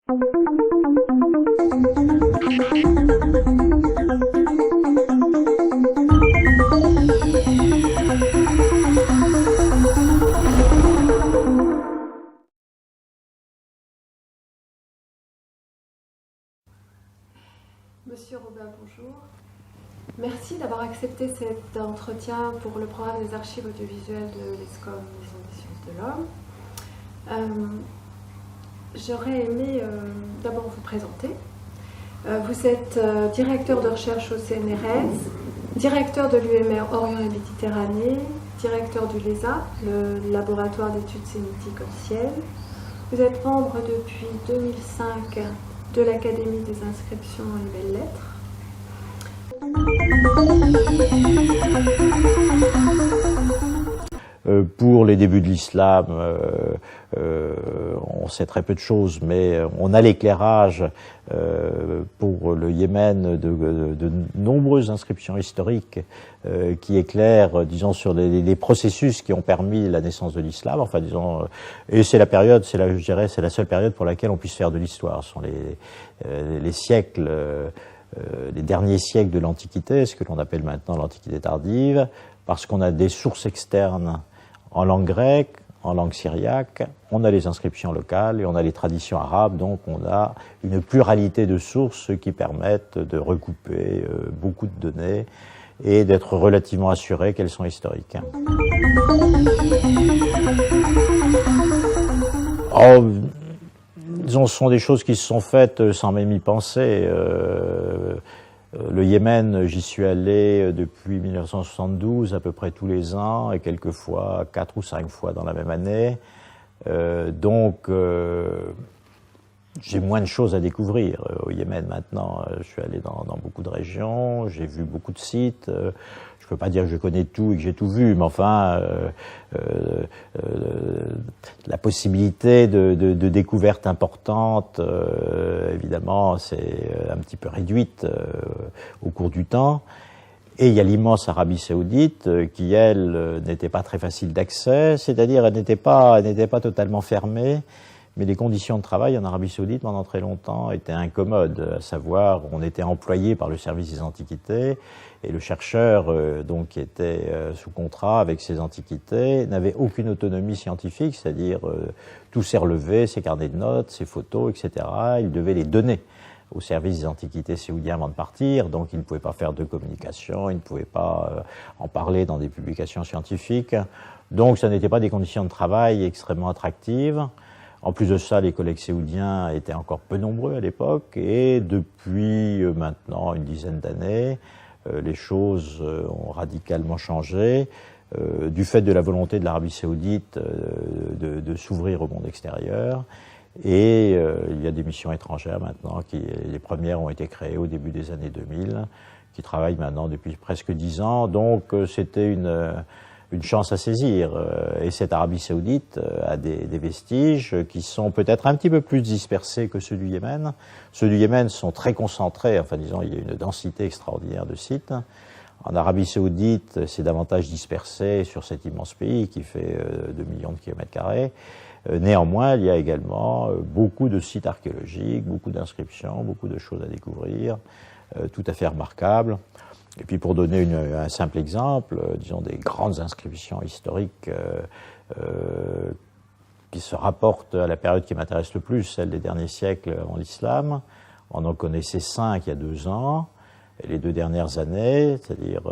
Monsieur Robin, bonjour. Merci d'avoir accepté cet entretien pour le programme des archives audiovisuelles de l'ESCOM, Maison des sciences de l'homme. J'aurais aimé d'abord vous présenter. Vous êtes directeur de recherche au CNRS, directeur de l'UMR Orient et Méditerranée, directeur du LESA, le laboratoire d'études sémitiques anciennes. Vous êtes membre depuis 2005 de l'Académie des inscriptions et belles-lettres. Pour les débuts de l'islam, on sait très peu de choses, mais on a l'éclairage pour le Yémen de nombreuses inscriptions historiques qui éclairent, disons, sur les processus qui ont permis la naissance de l'islam. Enfin, disons, et c'est la période, je dirais, c'est la seule période pour laquelle on puisse faire de l'histoire. Ce sont les siècles. Les derniers siècles de l'Antiquité, ce que l'on appelle maintenant l'Antiquité tardive, parce qu'on a des sources externes en langue grecque, en langue syriaque, on a les inscriptions locales et on a les traditions arabes, donc on a une pluralité de sources qui permettent de recouper beaucoup de données et d'être relativement assuré qu'elles sont historiques. Oh, disons, ce sont des choses qui se sont faites sans même y penser. Le Yémen, j'y suis allé depuis 1972, à peu près tous les ans, et quelquefois 4 ou 5 fois dans la même année. Donc, j'ai moins de choses à découvrir au Yémen maintenant. Je suis allé dans beaucoup de régions, j'ai vu beaucoup de sites. Je ne peux pas dire que je connais tout et que j'ai tout vu, mais enfin, la possibilité de découvertes importantes, évidemment, c'est un petit peu réduite au cours du temps. Et il y a l'immense Arabie Saoudite qui, elle, n'était pas très facile d'accès, c'est-à-dire elle n'était pas totalement fermée. Mais les conditions de travail en Arabie Saoudite, pendant très longtemps, étaient incommodes. À savoir, on était employé par le service des antiquités, et le chercheur, donc, qui était sous contrat avec ces antiquités, n'avait aucune autonomie scientifique, c'est-à-dire tous ses relevés, ses carnets de notes, ses photos, etc. Il devait les donner au service des antiquités saoudiens avant de partir, donc il ne pouvait pas faire de communication, il ne pouvait pas en parler dans des publications scientifiques. Donc, ça n'était pas des conditions de travail extrêmement attractives. En plus de ça, les collègues saoudiens étaient encore peu nombreux à l'époque, et depuis maintenant une dizaine d'années, les choses ont radicalement changé du fait de la volonté de l'Arabie Saoudite de s'ouvrir au monde extérieur. Et il y a des missions étrangères maintenant, les premières ont été créées au début des années 2000, qui travaillent maintenant depuis presque 10 ans. Donc c'était une chance à saisir. Et cette Arabie Saoudite a des vestiges qui sont peut-être un petit peu plus dispersés que ceux du Yémen. Ceux du Yémen sont très concentrés, enfin disons, il y a une densité extraordinaire de sites. En Arabie Saoudite, c'est davantage dispersé sur cet immense pays qui fait 2 millions de kilomètres carrés. Néanmoins, il y a également beaucoup de sites archéologiques, beaucoup d'inscriptions, beaucoup de choses à découvrir, tout à fait remarquables. Et puis pour donner un simple exemple, disons des grandes inscriptions historiques qui se rapportent à la période qui m'intéresse le plus, celle des derniers siècles en islam. On en connaissait 5 il y a 2 ans, et les 2 dernières années, c'est-à-dire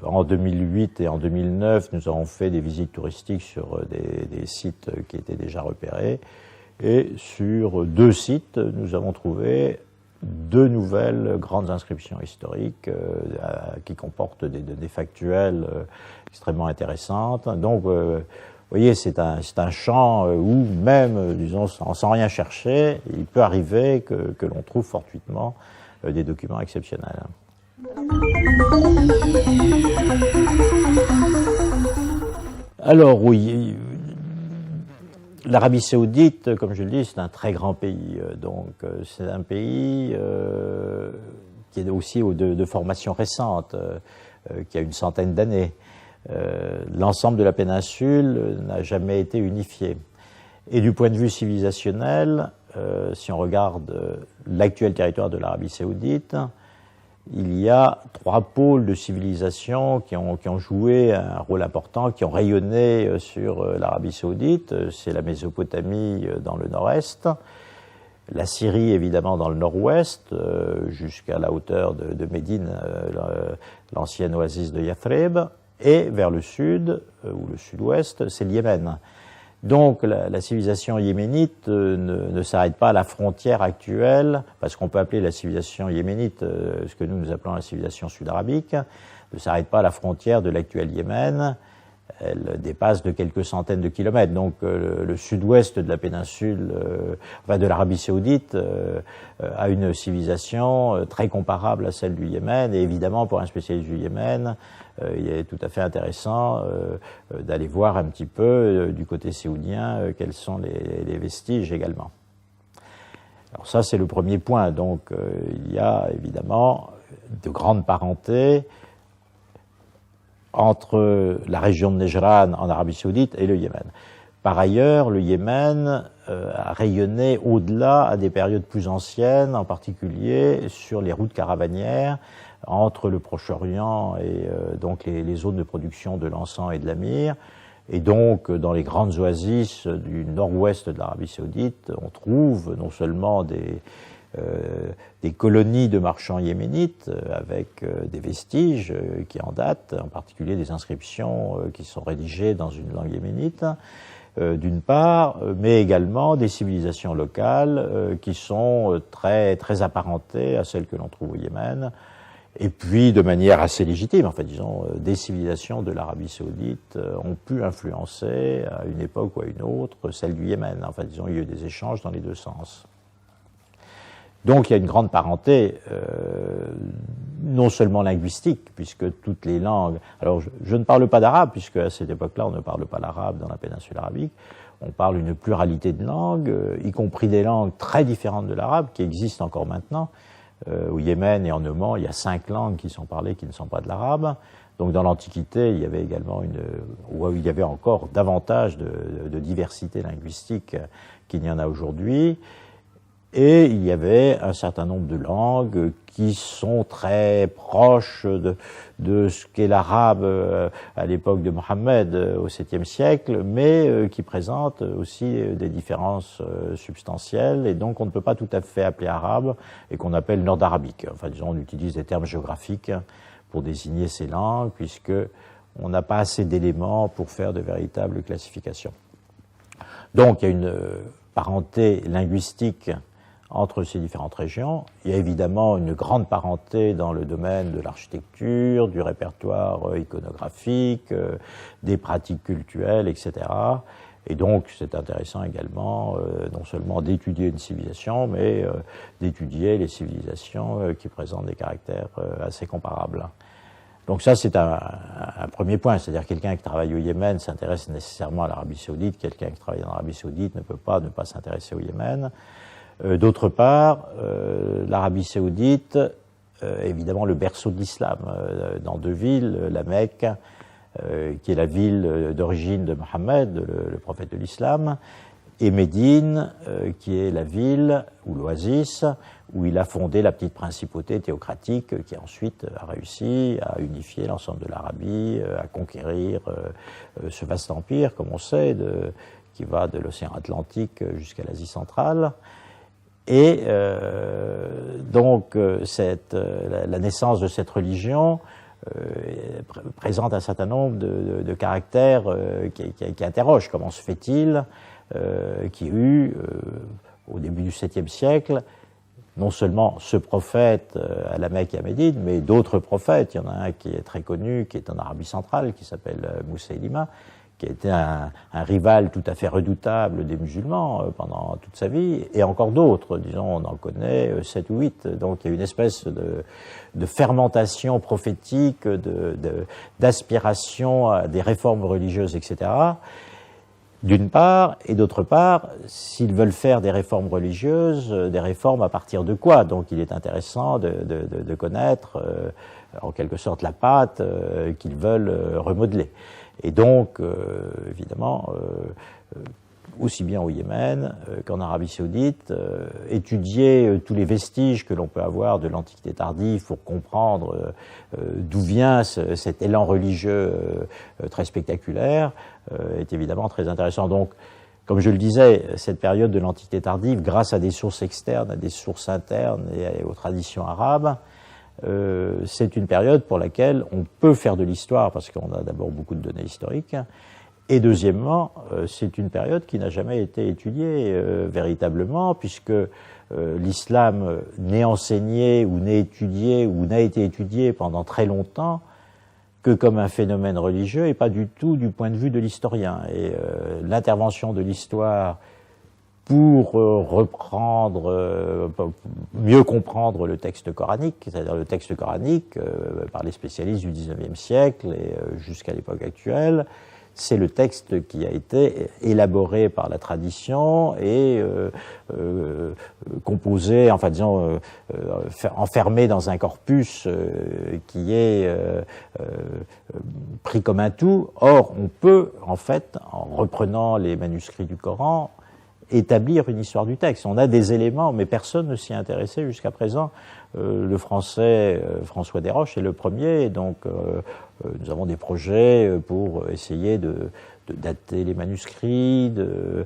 en 2008 et en 2009, nous avons fait des visites touristiques sur des sites qui étaient déjà repérés, et sur 2 sites, nous avons trouvé 2 nouvelles grandes inscriptions historiques qui comportent des données factuelles extrêmement intéressantes. Donc, vous voyez, c'est un champ où même, disons, sans rien chercher, il peut arriver que l'on trouve fortuitement des documents exceptionnels. Alors, oui, l'Arabie Saoudite, comme je le dis, c'est un très grand pays. Donc, c'est un pays qui est aussi de formation récente, qui a une centaine d'années. L'ensemble de la péninsule n'a jamais été unifié. Et du point de vue civilisationnel, si on regarde l'actuel territoire de l'Arabie saoudite, il y a 3 pôles de civilisation qui ont joué un rôle important, qui ont rayonné sur l'Arabie saoudite. C'est la Mésopotamie dans le nord-est, la Syrie évidemment dans le nord-ouest, jusqu'à la hauteur de Médine, l'ancienne oasis de Yathrib, et vers le sud, ou le sud-ouest, c'est le Yémen. Donc la civilisation yéménite ne s'arrête pas à la frontière actuelle, parce qu'on peut appeler la civilisation yéménite ce que nous appelons la civilisation sud-arabique, ne s'arrête pas à la frontière de l'actuel Yémen. Elle dépasse de quelques centaines de kilomètres. Donc le sud-ouest de la péninsule, enfin de l'Arabie saoudite, a une civilisation très comparable à celle du Yémen. Et évidemment, pour un spécialiste du Yémen, il est tout à fait intéressant d'aller voir un petit peu du côté saoudien quels sont les vestiges également. Alors ça, c'est le premier point. Donc il y a évidemment de grandes parentés entre la région de Nejran en Arabie saoudite et le Yémen. Par ailleurs, le Yémen a rayonné au-delà à des périodes plus anciennes, en particulier sur les routes caravanières entre le Proche-Orient et donc les zones de production de l'encens et de la myrrhe. Et donc, dans les grandes oasis du nord-ouest de l'Arabie saoudite, on trouve non seulement des colonies de marchands yéménites avec des vestiges qui en datent, en particulier des inscriptions qui sont rédigées dans une langue yéménite, d'une part, mais également des civilisations locales qui sont très, très apparentées à celles que l'on trouve au Yémen, et puis de manière assez légitime, enfin disons, des civilisations de l'Arabie saoudite ont pu influencer à une époque ou à une autre celle du Yémen. Enfin disons, il y a eu des échanges dans les deux sens. Donc il y a une grande parenté, non seulement linguistique, puisque toutes les langues... Alors je ne parle pas d'arabe, puisque à cette époque-là on ne parle pas l'arabe dans la péninsule arabique. On parle une pluralité de langues, y compris des langues très différentes de l'arabe, qui existent encore maintenant. Au Yémen et en Oman, il y a 5 langues qui sont parlées qui ne sont pas de l'arabe. Donc dans l'Antiquité, il y avait également il y avait encore davantage de diversité linguistique qu'il n'y en a aujourd'hui. Et il y avait un certain nombre de langues qui sont très proches de ce qu'est l'arabe à l'époque de Mohammed au 7e siècle, mais qui présentent aussi des différences substantielles, et donc on ne peut pas tout à fait appeler arabe, et qu'on appelle nord-arabique. Enfin, disons, on utilise des termes géographiques pour désigner ces langues, puisque on n'a pas assez d'éléments pour faire de véritables classifications. Donc il y a une parenté linguistique entre ces différentes régions. Il y a évidemment une grande parenté dans le domaine de l'architecture, du répertoire iconographique, des pratiques cultuelles, etc. Et donc c'est intéressant également non seulement d'étudier une civilisation, mais d'étudier les civilisations qui présentent des caractères assez comparables. Donc ça, c'est un premier point, c'est-à-dire quelqu'un qui travaille au Yémen s'intéresse nécessairement à l'Arabie saoudite, quelqu'un qui travaille en Arabie saoudite ne peut pas ne pas s'intéresser au Yémen. D'autre part, l'Arabie saoudite, évidemment le berceau de l'islam, dans 2 villes, la Mecque, qui est la ville d'origine de Mohammed, le prophète de l'islam, et Médine, qui est la ville, ou l'oasis, où il a fondé la petite principauté théocratique qui ensuite a réussi à unifier l'ensemble de l'Arabie, à conquérir ce vaste empire, comme on sait, qui va de l'océan Atlantique jusqu'à l'Asie centrale. Et donc la naissance de cette religion présente un certain nombre de caractères qui interrogent. Comment se fait-il qu'il y ait eu, au début du 7e siècle, non seulement ce prophète à la Mecque et à Médine, mais d'autres prophètes. Il y en a un qui est très connu, qui est en Arabie centrale, qui s'appelle Moussaïlima, qui a été un rival tout à fait redoutable des musulmans pendant toute sa vie, et encore d'autres, disons, on en connaît 7 ou 8. Donc il y a une espèce de fermentation prophétique, d'aspiration à des réformes religieuses, etc., d'une part, et d'autre part, s'ils veulent faire des réformes religieuses, des réformes à partir de quoi? Donc il est intéressant de connaître, en quelque sorte, la pâte qu'ils veulent remodeler. Et donc, évidemment, aussi bien au Yémen qu'en Arabie Saoudite, étudier tous les vestiges que l'on peut avoir de l'Antiquité tardive pour comprendre d'où vient cet élan religieux très spectaculaire, est évidemment très intéressant. Donc, comme je le disais, cette période de l'Antiquité tardive, grâce à des sources externes, à des sources internes et aux traditions arabes, c'est une période pour laquelle on peut faire de l'histoire, parce qu'on a d'abord beaucoup de données historiques, et deuxièmement, c'est une période qui n'a jamais été étudiée véritablement, puisque l'islam n'est enseigné ou n'est étudié ou n'a été étudié pendant très longtemps que comme un phénomène religieux et pas du tout du point de vue de l'historien. Et l'intervention de l'histoire pour mieux comprendre le texte coranique, c'est-à-dire le texte coranique par les spécialistes du XIXe siècle et jusqu'à l'époque actuelle, c'est le texte qui a été élaboré par la tradition et composé, enfin disons, enfermé dans un corpus qui est pris comme un tout. Or, on peut, en fait, en reprenant les manuscrits du Coran, établir une histoire du texte. On a des éléments, mais personne ne s'y intéressait jusqu'à présent. Le français François Desroches est le premier, et donc nous avons des projets pour essayer de dater les manuscrits, de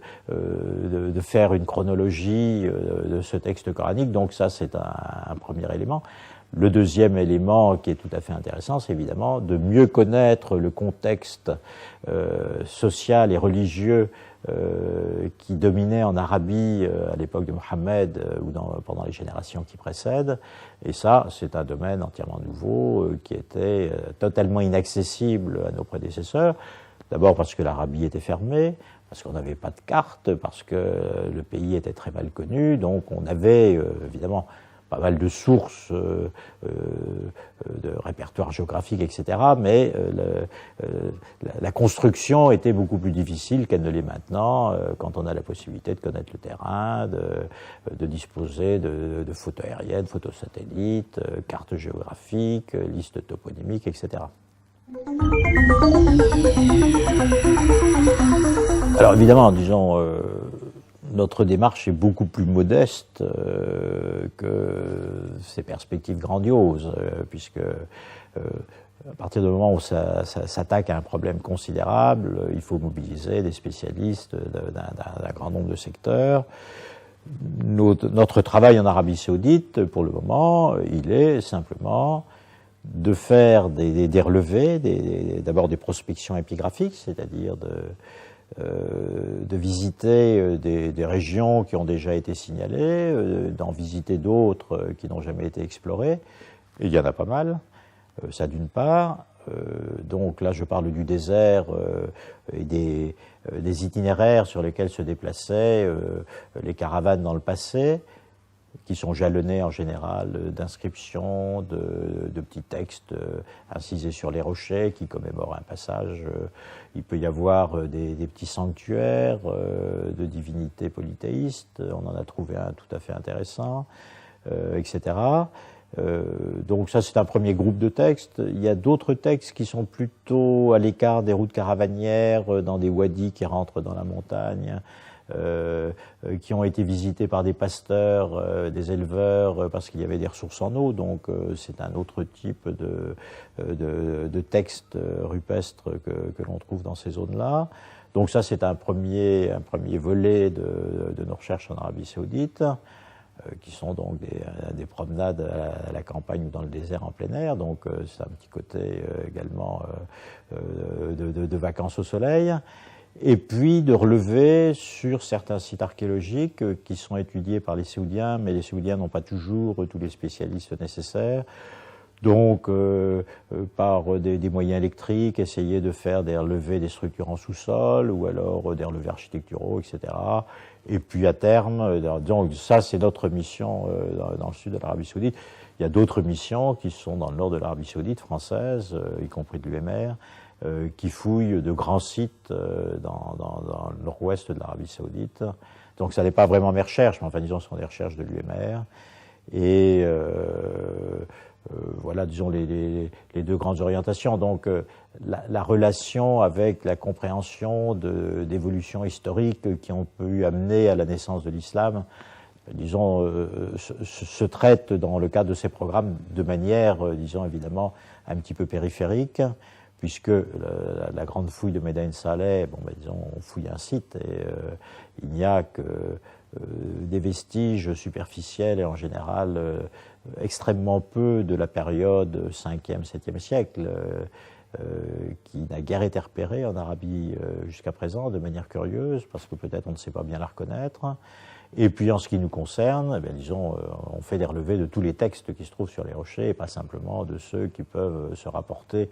faire une chronologie de ce texte coranique. Donc ça, c'est un premier élément. Le deuxième élément qui est tout à fait intéressant, c'est évidemment de mieux connaître le contexte social et religieux qui dominait en Arabie à l'époque de Mohammed ou pendant les générations qui précèdent. Et ça, c'est un domaine entièrement nouveau qui était totalement inaccessible à nos prédécesseurs. D'abord parce que l'Arabie était fermée, parce qu'on n'avait pas de carte, parce que le pays était très mal connu. Donc on avait évidemment pas mal de sources de répertoire géographique, etc. Mais la construction était beaucoup plus difficile qu'elle ne l'est maintenant, quand on a la possibilité de connaître le terrain, de disposer de photos aériennes, photos satellites, cartes géographiques, listes toponymiques, etc. Alors évidemment, disons, notre démarche est beaucoup plus modeste que ces perspectives grandioses, puisque à partir du moment où ça s'attaque à un problème considérable, il faut mobiliser des spécialistes d'un grand nombre de secteurs. Notre travail en Arabie Saoudite, pour le moment, il est simplement de faire des relevés, d'abord des prospections épigraphiques, c'est-à-dire de visiter des régions qui ont déjà été signalées, d'en visiter d'autres qui n'ont jamais été explorées. Et il y en a pas mal, ça d'une part. Donc là, je parle du désert et des itinéraires sur lesquels se déplaçaient les caravanes dans le passé, qui sont jalonnés en général d'inscriptions, de petits textes incisés sur les rochers qui commémorent un passage. Il peut y avoir des petits sanctuaires de divinités polythéistes, on en a trouvé un tout à fait intéressant, etc. Donc ça, c'est un premier groupe de textes. Il y a d'autres textes qui sont plutôt à l'écart des routes caravanières, dans des wadis qui rentrent dans la montagne, qui ont été visités par des pasteurs, des éleveurs, parce qu'il y avait des ressources en eau. Donc c'est un autre type de texte rupestre que l'on trouve dans ces zones-là. Donc ça, c'est un premier volet de nos recherches en Arabie Saoudite, qui sont donc des promenades à la campagne ou dans le désert en plein air. Donc c'est un petit côté également de vacances au soleil. Et puis de relever sur certains sites archéologiques qui sont étudiés par les Saoudiens, mais les Saoudiens n'ont pas toujours tous les spécialistes nécessaires. Donc, par des moyens électriques, essayer de faire des relevés des structures en sous-sol, ou alors des relevés architecturaux, etc. Et puis à terme, donc ça c'est notre mission dans le sud de l'Arabie Saoudite. Il y a d'autres missions qui sont dans le nord de l'Arabie Saoudite, françaises, y compris de l'UMR, qui fouillent de grands sites dans le nord-ouest de l'Arabie Saoudite. Donc ça n'est pas vraiment mes recherches, mais enfin disons ce sont des recherches de l'UMR. Et voilà, disons, les deux grandes orientations. Donc, la relation avec la compréhension d'évolutions historiques qui ont pu amener à la naissance de l'islam, disons, se traite dans le cadre de ces programmes de manière, disons, évidemment, un petit peu périphérique, puisque la grande fouille de Medain Saleh, bon, disons, on fouille un site et il n'y a que des vestiges superficiels et en général extrêmement peu de la période 5e, 7e siècle, qui n'a guère été repérée en Arabie jusqu'à présent de manière curieuse, parce que peut-être on ne sait pas bien la reconnaître. Et puis en ce qui nous concerne, eh disons, on fait des relevés de tous les textes qui se trouvent sur les rochers, et pas simplement de ceux qui peuvent se rapporter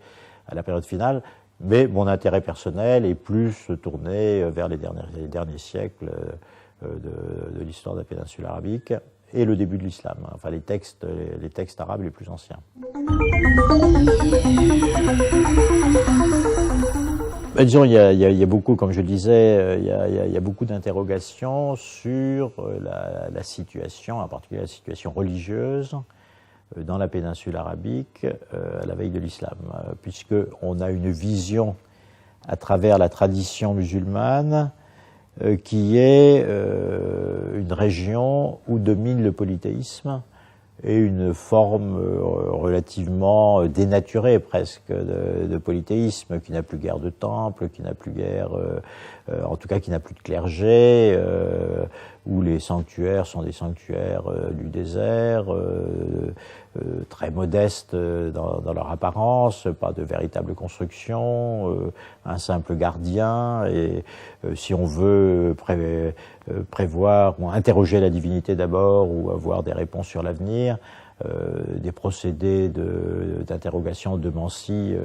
à la période finale. Mais mon intérêt personnel est plus tourné vers les derniers siècles de l'histoire de la péninsule arabique et le début de l'islam, enfin les textes arabes les plus anciens. Ben, disons, il y a beaucoup, comme je le disais, il y a beaucoup d'interrogations sur la situation, en particulier la situation religieuse dans la péninsule arabique à la veille de l'islam, puisqu'on a une vision à travers la tradition musulmane qui est une région où domine le polythéisme et une forme relativement dénaturée presque de polythéisme, qui n'a plus guère de temple, qui n'a plus guère, en tout cas qui n'a plus de clergé, où les sanctuaires sont des sanctuaires du désert, très modestes dans leur apparence, pas de véritable construction, un simple gardien, et si on veut prévoir ou interroger la divinité d'abord ou avoir des réponses sur l'avenir, des procédés d'interrogation de Mansi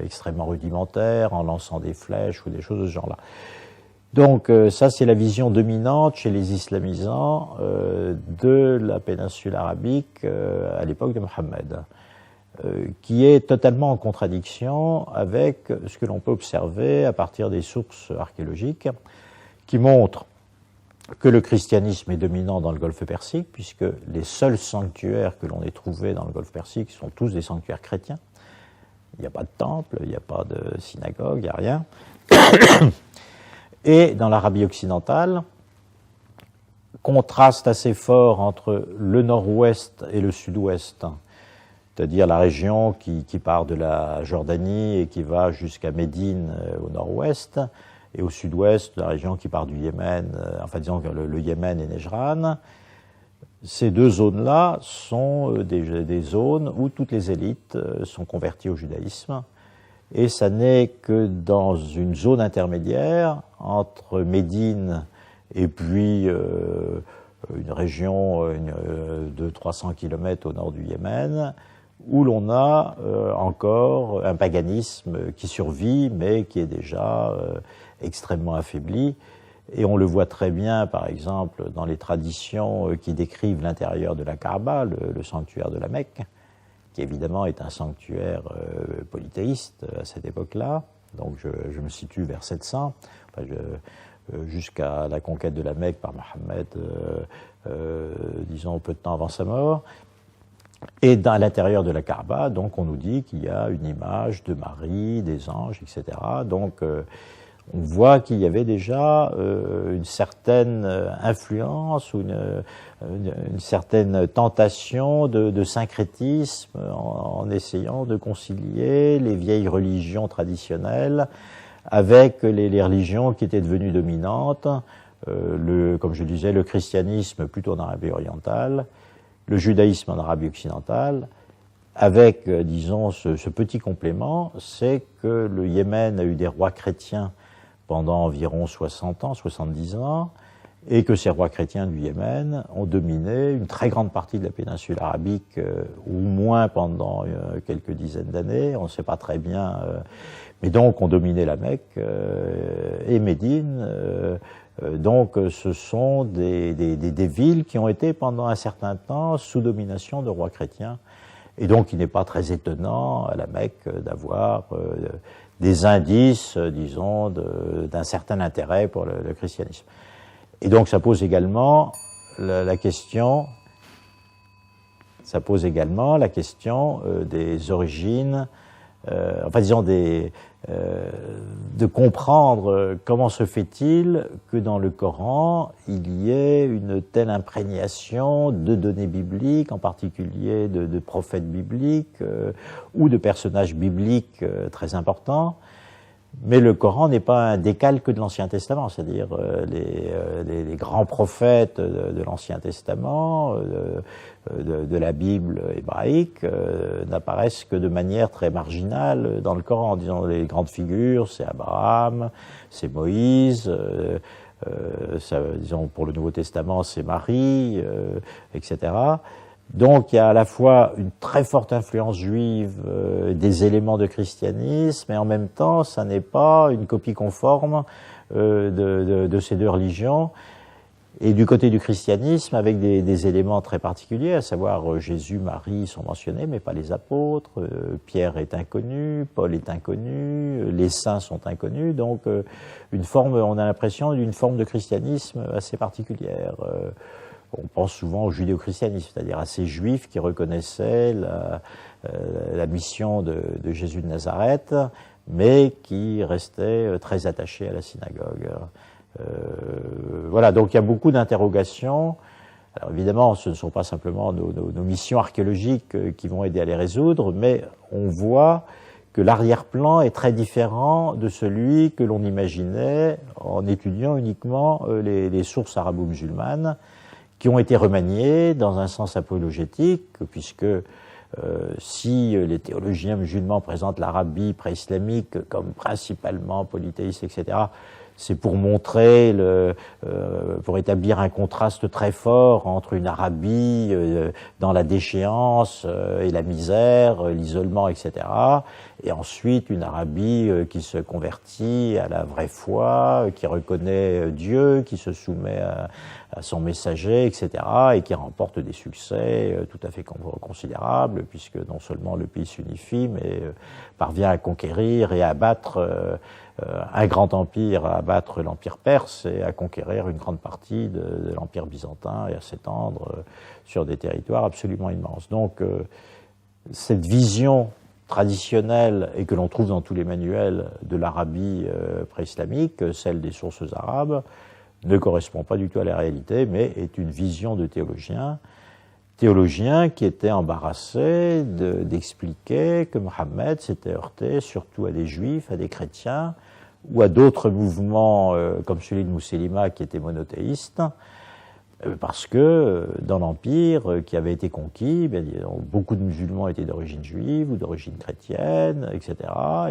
extrêmement rudimentaires, en lançant des flèches ou des choses de ce genre-là. Donc ça, c'est la vision dominante chez les islamisants de la péninsule arabique à l'époque de Mohammed, qui est totalement en contradiction avec ce que l'on peut observer à partir des sources archéologiques qui montrent que le christianisme est dominant dans le Golfe Persique, puisque les seuls sanctuaires que l'on ait trouvés dans le Golfe Persique sont tous des sanctuaires chrétiens. Il n'y a pas de temple, il n'y a pas de synagogue, il n'y a rien. Et dans l'Arabie occidentale, contraste assez fort entre le nord-ouest et le sud-ouest, c'est-à-dire la région qui part de la Jordanie et qui va jusqu'à Médine au nord-ouest, et au sud-ouest, la région qui part du Yémen, enfin disons que le Yémen et Nejran. Ces deux zones-là sont des zones où toutes les élites sont converties au judaïsme, et ça n'est que dans une zone intermédiaire entre Médine et puis une région de 300 km au nord du Yémen, où l'on a encore un paganisme qui survit, mais qui est déjà extrêmement affaibli. Et on le voit très bien, par exemple, dans les traditions qui décrivent l'intérieur de la Kaaba, le sanctuaire de la Mecque, qui évidemment est un sanctuaire polythéiste à cette époque-là. Donc je me situe vers 700, enfin, jusqu'à la conquête de la Mecque par Mohammed, disons peu de temps avant sa mort. Et à l'intérieur de la Kaaba, donc on nous dit qu'il y a une image de Marie, des anges, etc. Donc on voit qu'il y avait déjà une certaine influence ou une certaine tentation de syncrétisme en essayant de concilier les vieilles religions traditionnelles avec les religions qui étaient devenues dominantes, comme je le disais, le christianisme plutôt en Arabie orientale, le judaïsme en Arabie occidentale, avec, disons, ce petit complément, c'est que le Yémen a eu des rois chrétiens pendant environ 60 ans, 70 ans, et que ces rois chrétiens du Yémen ont dominé une très grande partie de la péninsule arabique, au moins pendant quelques dizaines d'années, on ne sait pas très bien, mais donc ont dominé la Mecque et Médine. Donc ce sont des villes qui ont été pendant un certain temps sous domination de rois chrétiens, et donc il n'est pas très étonnant à la Mecque d'avoir des indices, disons, d'un certain intérêt pour le christianisme. Et donc ça pose également la question, ça pose également la question des origines, enfin disons de comprendre comment se fait-il que dans le Coran il y ait une telle imprégnation de données bibliques, en particulier de prophètes bibliques ou de personnages bibliques très importants. Mais le Coran n'est pas un décalque de l'Ancien Testament, c'est-à-dire les grands prophètes de l'Ancien Testament, de la Bible hébraïque, n'apparaissent que de manière très marginale dans le Coran. Disons, les grandes figures, c'est Abraham, c'est Moïse, disons pour le Nouveau Testament, c'est Marie, etc. Donc il y a à la fois une très forte influence juive, des éléments de christianisme, mais en même temps, ça n'est pas une copie conforme de ces deux religions. Et du côté du christianisme, avec des éléments très particuliers, à savoir Jésus, Marie sont mentionnés, mais pas les apôtres, Pierre est inconnu, Paul est inconnu, les saints sont inconnus, donc une forme, on a l'impression d'une forme de christianisme assez particulière. On pense souvent au judéo-christianisme, c'est-à-dire à ces juifs qui reconnaissaient la mission de Jésus de Nazareth, mais qui restaient très attachés à la synagogue. Voilà, donc il y a beaucoup d'interrogations. Alors évidemment, ce ne sont pas simplement nos missions archéologiques qui vont aider à les résoudre, mais on voit que l'arrière-plan est très différent de celui que l'on imaginait en étudiant uniquement les sources arabo-musulmanes, qui ont été remaniés dans un sens apologétique, puisque si les théologiens musulmans présentent l'Arabie pré-islamique comme principalement polythéiste, etc., c'est pour montrer, pour établir un contraste très fort entre une Arabie dans la déchéance et la misère, l'isolement, etc., et ensuite une Arabie qui se convertit à la vraie foi, qui reconnaît Dieu, qui se soumet à son messager, etc., et qui remporte des succès tout à fait considérables, puisque non seulement le pays s'unifie, mais parvient à conquérir et à abattre un grand empire, à abattre l'empire perse et à conquérir une grande partie de l'empire byzantin et à s'étendre sur des territoires absolument immenses. Donc cette vision traditionnelle et que l'on trouve dans tous les manuels de l'Arabie pré-islamique, celle des sources arabes, ne correspond pas du tout à la réalité, mais est une vision de théologiens qui étaient embarrassés d'expliquer que Mohammed s'était heurté surtout à des juifs, à des chrétiens, ou à d'autres mouvements comme celui de Mousselima qui était monothéiste, parce que dans l'Empire qui avait été conquis, beaucoup de musulmans étaient d'origine juive ou d'origine chrétienne, etc.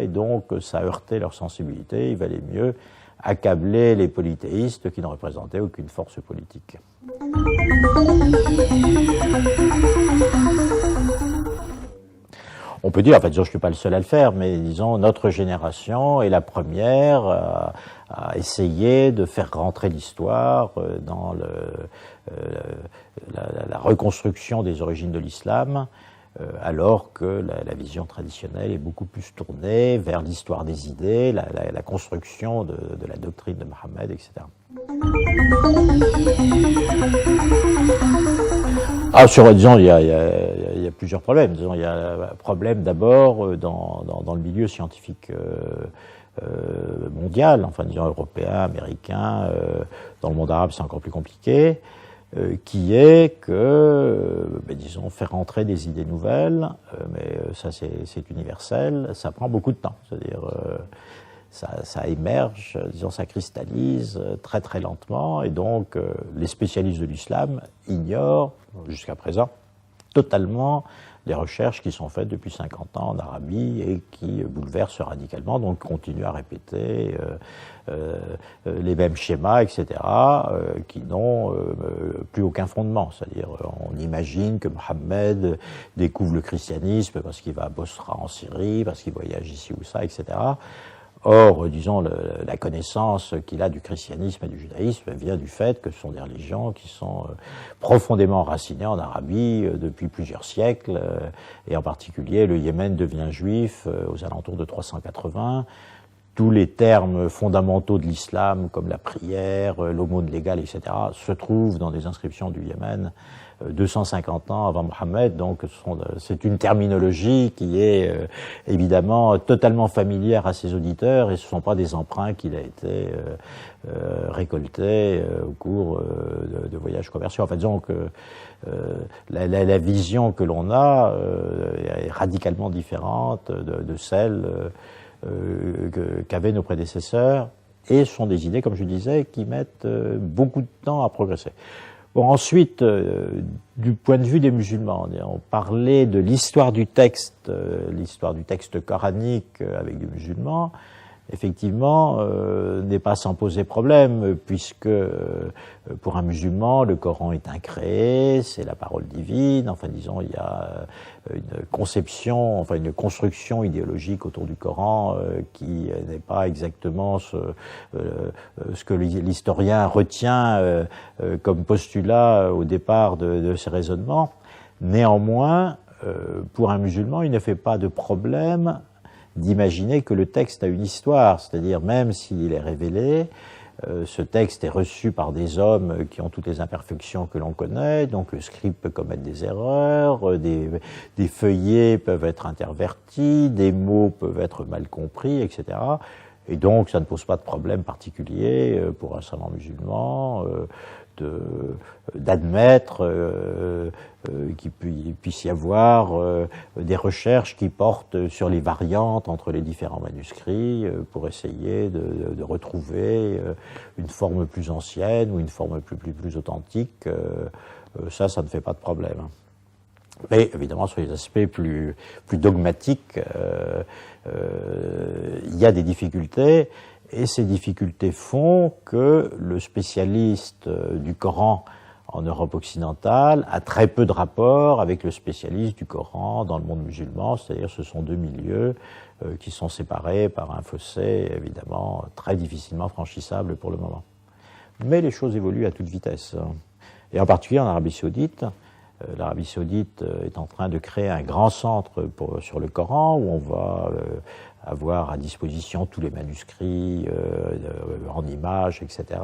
Et donc ça heurtait leur sensibilité, il valait mieux accabler les polythéistes qui ne représentaient aucune force politique. On peut dire, en fait, je ne suis pas le seul à le faire, mais disons, notre génération est la première à essayer de faire rentrer l'histoire dans la reconstruction des origines de l'islam, alors que la vision traditionnelle est beaucoup plus tournée vers l'histoire des idées, la construction de la doctrine de Mohammed, etc. Disons, il y a plusieurs problèmes. Disons, il y a un problème d'abord dans le milieu scientifique mondial, enfin disons européen, américain, dans le monde arabe c'est encore plus compliqué, qui est que, disons, faire rentrer des idées nouvelles, mais ça c'est universel, ça prend beaucoup de temps, c'est-à-dire ça émerge, disons, ça cristallise très très lentement, et donc les spécialistes de l'islam ignorent jusqu'à présent totalement les recherches qui sont faites depuis 50 ans en Arabie et qui bouleversent radicalement, donc continuent à répéter les mêmes schémas, etc., qui n'ont plus aucun fondement. C'est-à-dire, on imagine que Mohammed découvre le christianisme parce qu'il va à Bosra en Syrie, parce qu'il voyage ici ou ça, etc. Or, disons, la connaissance qu'il a du christianisme et du judaïsme vient du fait que ce sont des religions qui sont profondément enracinées en Arabie depuis plusieurs siècles, et en particulier le Yémen devient juif aux alentours de 380. tous les termes fondamentaux de l'islam, comme la prière, l'aumône légale, etc., se trouvent dans des inscriptions du Yémen 250 ans avant Mohammed. Donc c'est une terminologie qui est évidemment totalement familière à ses auditeurs, et ce ne sont pas des emprunts qu'il a été récoltés au cours de voyages commerciaux. En fait, disons que la vision que l'on a est radicalement différente de celle qu'avaient nos prédécesseurs, et ce sont des idées, comme je disais, qui mettent beaucoup de temps à progresser. Bon, ensuite, du point de vue des musulmans, on parlait de l'histoire du texte coranique avec des musulmans. Effectivement, n'est pas sans poser problème, puisque pour un musulman, le Coran est incréé, c'est la parole divine. Enfin, disons, il y a une conception, enfin une construction idéologique autour du Coran qui n'est pas exactement ce que l'historien retient comme postulat au départ de ces raisonnements. Néanmoins, pour un musulman, il ne fait pas de problème d'imaginer que le texte a une histoire, c'est-à-dire même s'il est révélé, ce texte est reçu par des hommes qui ont toutes les imperfections que l'on connaît, donc le scribe peut commettre des erreurs, des feuillets peuvent être intervertis, des mots peuvent être mal compris, etc. Et donc ça ne pose pas de problème particulier pour un savant musulman d'admettre qu'il puisse y avoir des recherches qui portent sur les variantes entre les différents manuscrits pour essayer de retrouver une forme plus ancienne ou une forme plus authentique. Ça ne fait pas de problème. Mais évidemment, sur les aspects plus dogmatiques, il y a des difficultés. Et ces difficultés font que le spécialiste du Coran en Europe occidentale a très peu de rapport avec le spécialiste du Coran dans le monde musulman, c'est-à-dire ce sont deux milieux qui sont séparés par un fossé évidemment très difficilement franchissable pour le moment. Mais les choses évoluent à toute vitesse. Et en particulier en Arabie Saoudite. L'Arabie Saoudite est en train de créer un grand centre sur le Coran où on va avoir à disposition tous les manuscrits en images, etc.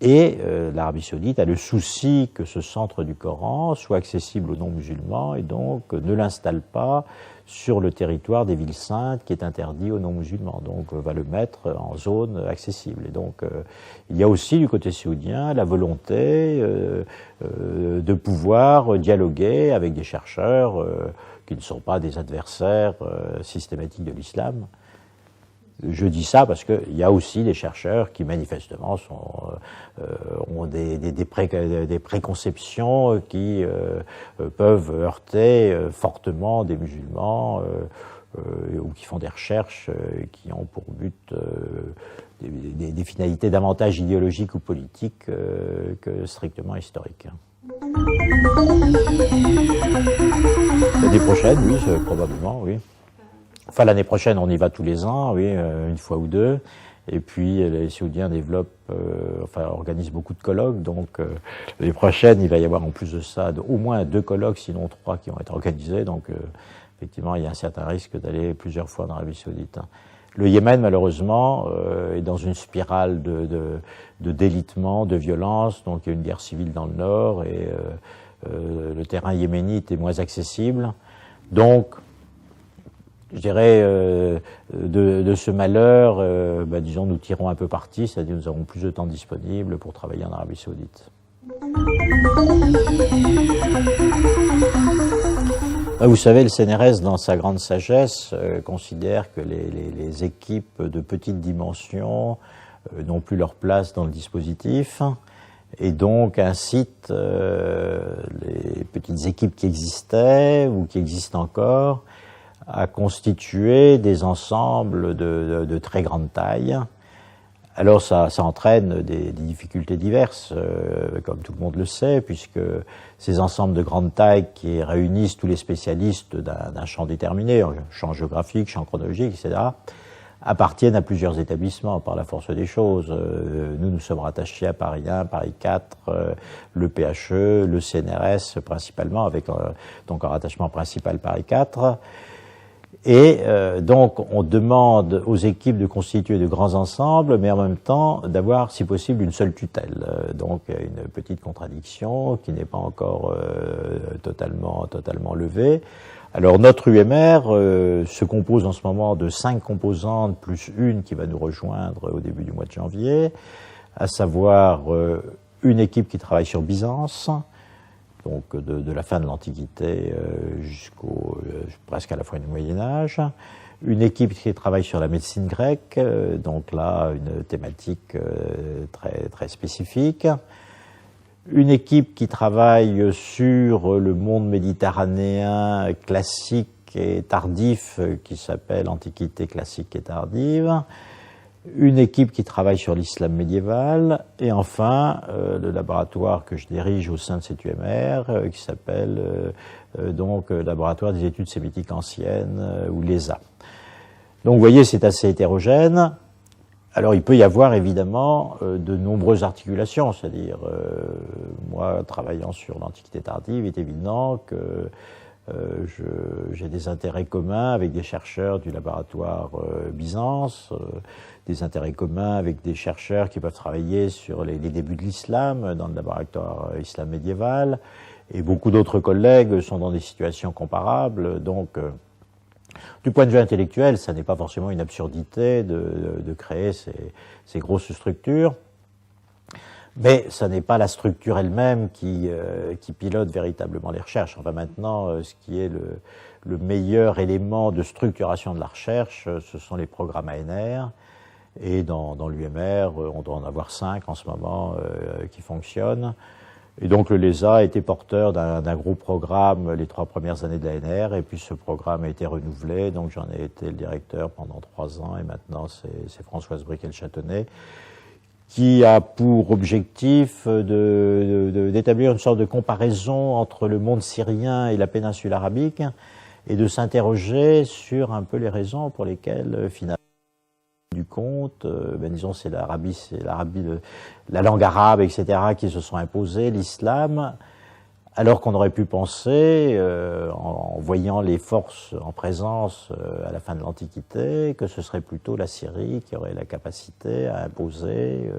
Et l'Arabie Saoudite a le souci que ce centre du Coran soit accessible aux non-musulmans, et donc ne l'installe pas sur le territoire des villes saintes qui est interdit aux non-musulmans. Donc va le mettre en zone accessible. Et donc il y a aussi du côté saoudien la volonté de pouvoir dialoguer avec des chercheurs qui ne sont pas des adversaires systématiques de l'islam. Je dis ça parce qu'il y a aussi des chercheurs qui manifestement ont des préconceptions qui peuvent heurter fortement des musulmans ou qui font des recherches qui ont pour but des finalités davantage idéologiques ou politiques que strictement historiques. L'année prochaine, oui, probablement, oui. Enfin, l'année prochaine, on y va tous les ans, oui, une fois ou deux. Et puis, les Saoudiens organisent beaucoup de colloques. Donc, l'année prochaine, il va y avoir en plus de ça au moins 2 colloques, sinon 3 qui vont être organisés. Donc, effectivement, il y a un certain risque d'aller plusieurs fois dans l'Arabie Saoudite. Le Yémen, malheureusement, est dans une spirale de délitement, de violence. Donc, il y a une guerre civile dans le nord et le terrain yéménite est moins accessible. Donc, je dirais, de ce malheur, disons, nous tirons un peu parti, c'est-à-dire nous avons plus de temps disponible pour travailler en Arabie Saoudite. Vous savez, le CNRS, dans sa grande sagesse, considère que les équipes de petite dimension n'ont plus leur place dans le dispositif, et donc incite les petites équipes qui existaient ou qui existent encore à constituer des ensembles de très grande taille. Alors ça entraîne des difficultés diverses, comme tout le monde le sait, puisque ces ensembles de grande taille qui réunissent tous les spécialistes d'un champ déterminé, champ géographique, champ chronologique, etc., appartiennent à plusieurs établissements par la force des choses. Nous sommes rattachés à Paris 1, Paris 4, le PHE, le CNRS principalement, avec donc un rattachement principal Paris 4. Et donc, on demande aux équipes de constituer de grands ensembles, mais en même temps d'avoir, si possible, une seule tutelle. Donc, une petite contradiction qui n'est pas encore totalement levée. Alors, notre UMR se compose en ce moment de 5 composantes, plus une qui va nous rejoindre au début du mois de janvier, à savoir une équipe qui travaille sur Byzance, donc de la fin de l'Antiquité jusqu'au presque à la fin du Moyen-Âge. Une équipe qui travaille sur la médecine grecque, donc là, une thématique très spécifique. Une équipe qui travaille sur le monde méditerranéen classique et tardif, qui s'appelle Antiquité classique et tardive. Une équipe qui travaille sur l'islam médiéval, et enfin le laboratoire que je dirige au sein de cette UMR, qui s'appelle donc Laboratoire des études sémitiques anciennes, ou l'ESA. Donc vous voyez, c'est assez hétérogène. Alors il peut y avoir évidemment de nombreuses articulations, c'est-à-dire moi travaillant sur l'Antiquité tardive, il est évident que j'ai des intérêts communs avec des chercheurs du laboratoire Byzance, des intérêts communs avec des chercheurs qui peuvent travailler sur les débuts de l'islam dans le laboratoire islam médiéval, et beaucoup d'autres collègues sont dans des situations comparables. Donc, du point de vue intellectuel, ça n'est pas forcément une absurdité de créer ces grosses structures. Mais ça n'est pas la structure elle-même qui pilote véritablement les recherches. Enfin maintenant, ce qui est le meilleur élément de structuration de la recherche, ce sont les programmes ANR. Et dans l'UMR, on doit en avoir 5 en ce moment qui fonctionnent. Et donc le LESA a été porteur d'un gros programme les 3 premières années de l'ANR, et puis ce programme a été renouvelé, donc j'en ai été le directeur pendant 3 ans, et maintenant c'est Françoise Briquet-Châtenay, qui a pour objectif d'établir une sorte de comparaison entre le monde syrien et la péninsule arabique, et de s'interroger sur un peu les raisons pour lesquelles, finalement, du compte, disons c'est l'Arabie, la langue arabe, etc., qui se sont imposées, l'islam, alors qu'on aurait pu penser, en voyant les forces en présence à la fin de l'Antiquité, que ce serait plutôt la Syrie qui aurait la capacité à imposer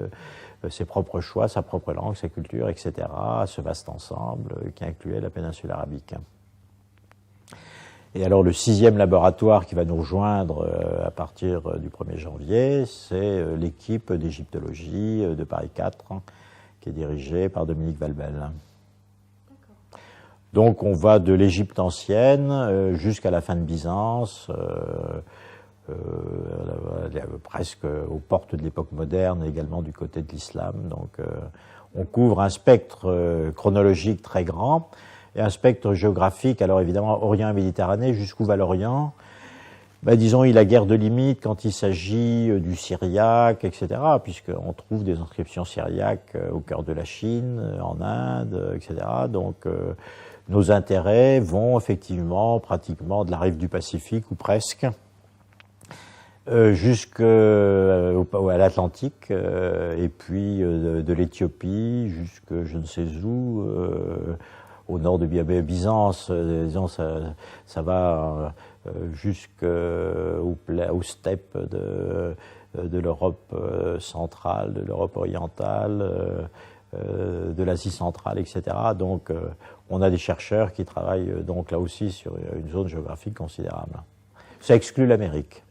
ses propres choix, sa propre langue, sa culture, etc., à ce vaste ensemble qui incluait la péninsule arabique. Et alors le 6e laboratoire qui va nous rejoindre à partir du 1er janvier, c'est l'équipe d'égyptologie de Paris 4, qui est dirigée par Dominique Valbel. Donc on va de l'Égypte ancienne jusqu'à la fin de Byzance, presque aux portes de l'époque moderne, également du côté de l'islam. Donc on couvre un spectre chronologique très grand, et un spectre géographique, alors évidemment Orient et Méditerranée. Jusqu'où va l'Orient? Disons, il a guère de limite quand il s'agit du syriaque, etc., puisqu'on trouve des inscriptions syriaques au cœur de la Chine, en Inde, etc. Donc nos intérêts vont effectivement pratiquement de la rive du Pacifique, ou presque, jusqu'à l'Atlantique, et puis de l'Éthiopie jusque je ne sais où, au nord de Byzance, disons, ça va jusqu'aux steppes de l'Europe centrale, de l'Europe orientale, de l'Asie centrale, etc. Donc on a des chercheurs qui travaillent donc là aussi sur une zone géographique considérable. Ça exclut l'Amérique.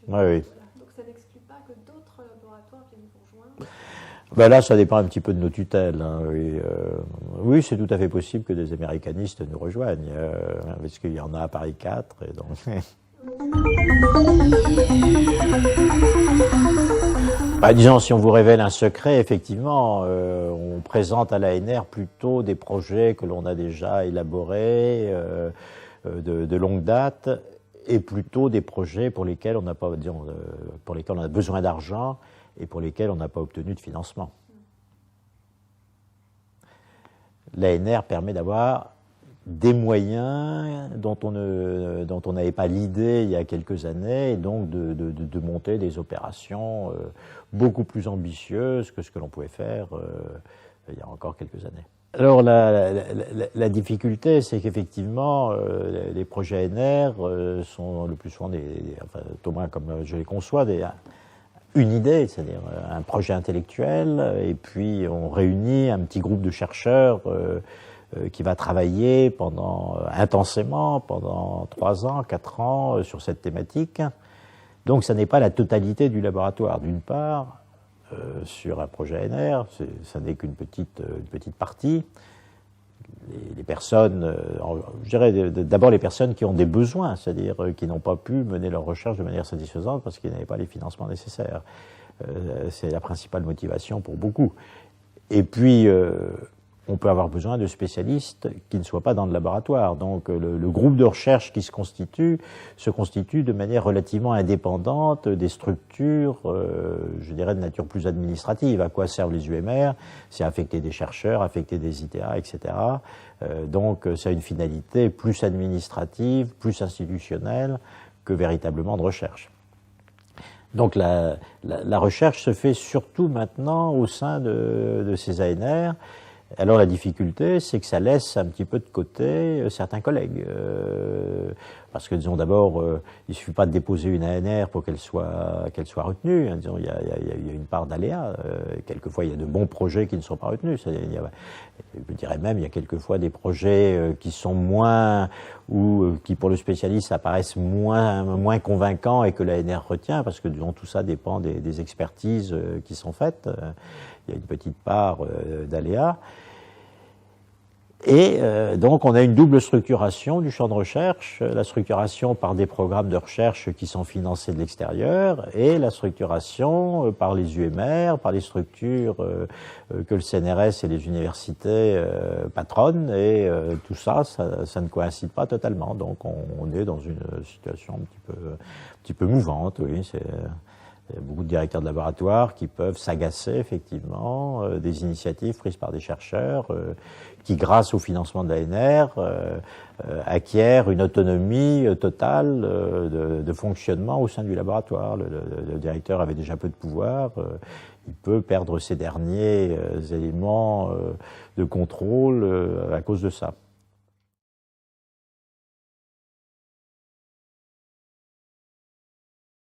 Oui, oui. Donc ça n'exclut pas que d'autres laboratoires viennent vous rejoindre? Là, ça dépend un petit peu de nos tutelles. Hein, oui, c'est tout à fait possible que des américanistes nous rejoignent, parce qu'il y en a à Paris 4. Et donc... disons, si on vous révèle un secret, effectivement, on présente à l'ANR plutôt des projets que l'on a déjà élaborés de longue date, et plutôt des projets pour lesquels on n'a pas, disons, pour lesquels on a besoin d'argent et pour lesquels on n'a pas obtenu de financement. L'ANR permet d'avoir des moyens dont on n'avait pas l'idée il y a quelques années, et donc de monter des opérations beaucoup plus ambitieuses que ce que l'on pouvait faire il y a encore quelques années. Alors la difficulté, c'est qu'effectivement, les projets ANR sont le plus souvent enfin, au moins comme je les conçois, une idée, c'est-à-dire un projet intellectuel, et puis on réunit un petit groupe de chercheurs qui va travailler intensément pendant 3 ans, 4 ans sur cette thématique. Donc ça n'est pas la totalité du laboratoire, d'une part. Sur un projet ANR, ça n'est qu'une petite partie. Les personnes, je dirais d'abord les personnes qui ont des besoins, c'est-à-dire qui n'ont pas pu mener leur recherche de manière satisfaisante parce qu'ils n'avaient pas les financements nécessaires. C'est la principale motivation pour beaucoup. Et puis, on peut avoir besoin de spécialistes qui ne soient pas dans le laboratoire. Donc le groupe de recherche qui se constitue de manière relativement indépendante des structures, je dirais de nature plus administrative. À quoi servent les UMR? C'est affecter des chercheurs, affecter des ITA, etc. Donc ça a une finalité plus administrative, plus institutionnelle que véritablement de recherche. Donc la recherche se fait surtout maintenant au sein de ces ANR. Alors la difficulté, c'est que ça laisse un petit peu de côté certains collègues. Parce que, disons d'abord, il ne suffit pas de déposer une ANR pour qu'elle soit retenue. Hein, disons, il y a une part d'aléas. Quelquefois, il y a de bons projets qui ne sont pas retenus. Je dirais même, il y a quelquefois des projets qui sont moins, ou qui pour le spécialiste apparaissent moins convaincants et que l'ANR retient, parce que, disons, tout ça dépend des expertises qui sont faites. Il y a une petite part d'aléas. Et donc on a une double structuration du champ de recherche, la structuration par des programmes de recherche qui sont financés de l'extérieur et la structuration par les UMR, par les structures que le CNRS et les universités patronnent, et tout ça ne coïncide pas totalement. Donc on est dans une situation un petit peu mouvante, oui. Il y a beaucoup de directeurs de laboratoire qui peuvent s'agacer effectivement des initiatives prises par des chercheurs qui, grâce au financement de l'ANR, acquièrent une autonomie totale de fonctionnement au sein du laboratoire. Le directeur avait déjà peu de pouvoir, il peut perdre ces derniers éléments de contrôle à cause de ça.